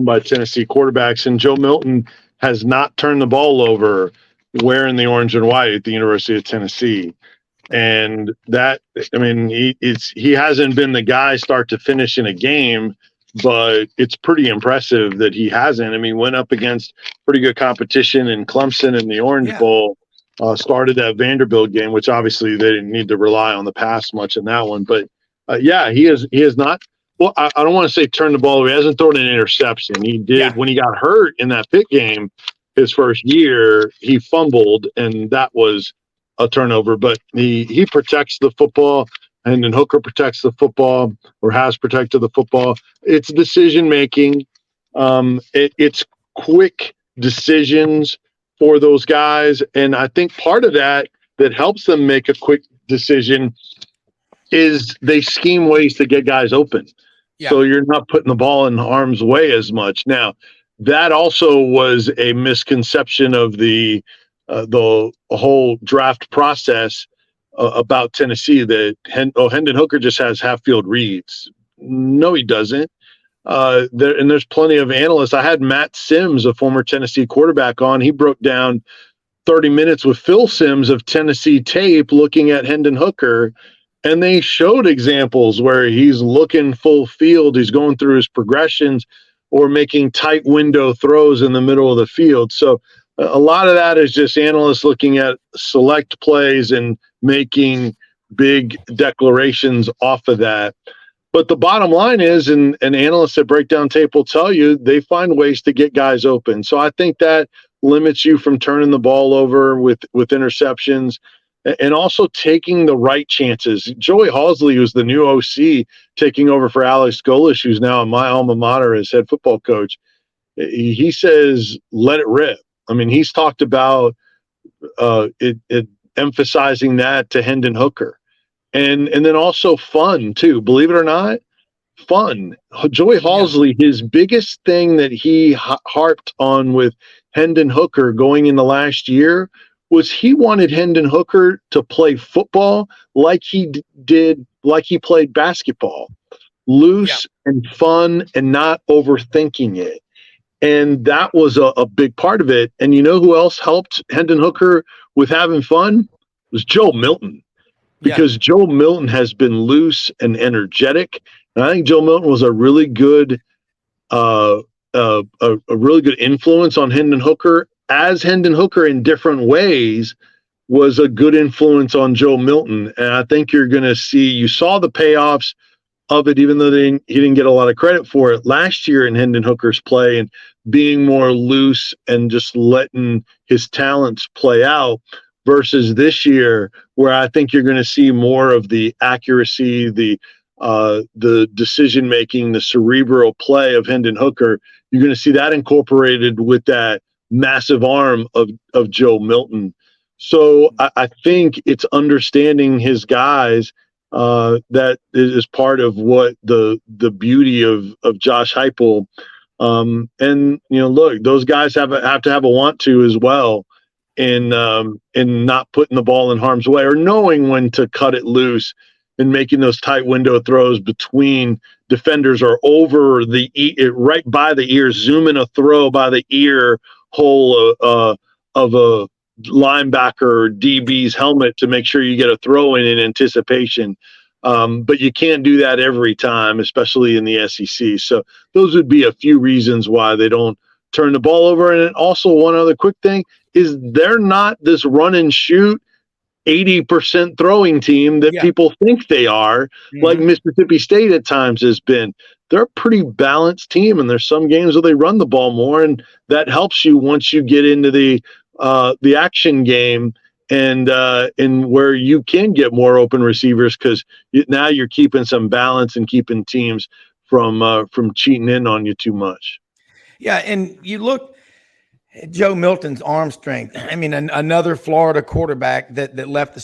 by Tennessee quarterbacks, and Joe Milton has not turned the ball over wearing the orange and white at the University of Tennessee. And that, I mean, he hasn't been the guy start to finish in a game, but it's pretty impressive that he hasn't. I mean, went up against pretty good competition in Clemson in the Orange Bowl, started that Vanderbilt game, which obviously they didn't need to rely on the pass much in that one. But he has not. Well, I don't want to say turn the ball over. He hasn't thrown an interception. He did when he got hurt in that Pitt game his first year. He fumbled, and that was a turnover. But he protects the football, and then Hooker protects the football, or has protected the football. It's decision making. It's quick decisions for those guys, and I think part of that helps them make a quick decision is they scheme ways to get guys open. So you're not putting the ball in harm's way as much. Now, that also was a misconception of the whole draft process about Tennessee, that Hendon Hooker just has half-field reads. No, he doesn't. There's plenty of analysts. I had Matt Sims, a former Tennessee quarterback, on. He broke down 30 minutes with Phil Sims of Tennessee tape looking at Hendon Hooker, and they showed examples where he's looking full field, he's going through his progressions, or making tight window throws in the middle of the field. So a lot of that is just analysts looking at select plays and making big declarations off of that. But the bottom line is, and analysts that break down tape will tell you, they find ways to get guys open. So I think that limits you from turning the ball over with interceptions, and also taking the right chances. Joey Halsley, who's the new OC, taking over for Alex Golish, who's now in my alma mater as head football coach, he says, let it rip. I mean, he's talked about emphasizing that to Hendon Hooker. And then also fun, too. Believe it or not, fun. Joey Halsley, his biggest thing that he harped on with Hendon Hooker going into last year was he wanted Hendon Hooker to play football like he did, like he played basketball, loose and fun and not overthinking it. And that was a big part of it. And you know who else helped Hendon Hooker with having fun? It was Joe Milton, because Joe Milton has been loose and energetic. And I think Joe Milton was a really good influence on Hendon Hooker, as Hendon Hooker in different ways was a good influence on Joe Milton. And I think you're going to see, you saw the payoffs of it, even though he didn't get a lot of credit for it last year in Hendon Hooker's play, and being more loose and just letting his talents play out, versus this year, where I think you're going to see more of the accuracy, the decision-making, the cerebral play of Hendon Hooker. You're going to see that incorporated with that massive arm of Joe Milton. So I think it's understanding his guys that is part of what the beauty of Josh Heupel. And look, those guys have to have a want to as well, in not putting the ball in harm's way, or knowing when to cut it loose and making those tight window throws between defenders or over the right by the ear, zooming a throw by the ear hole of a linebacker or DB's helmet to make sure you get a throw in anticipation. But you can't do that every time, especially in the SEC. So those would be a few reasons why they don't turn the ball over. And also, one other quick thing is, they're not this run and shoot 80% throwing team that people think they are, like Mississippi State at times has been. They're a pretty balanced team, and there's some games where they run the ball more, and that helps you once you get into the action game, and where you can get more open receivers, because now you're keeping some balance and keeping teams from cheating in on you too much. Yeah, and you look at Joe Milton's arm strength. I mean, another Florida quarterback that left the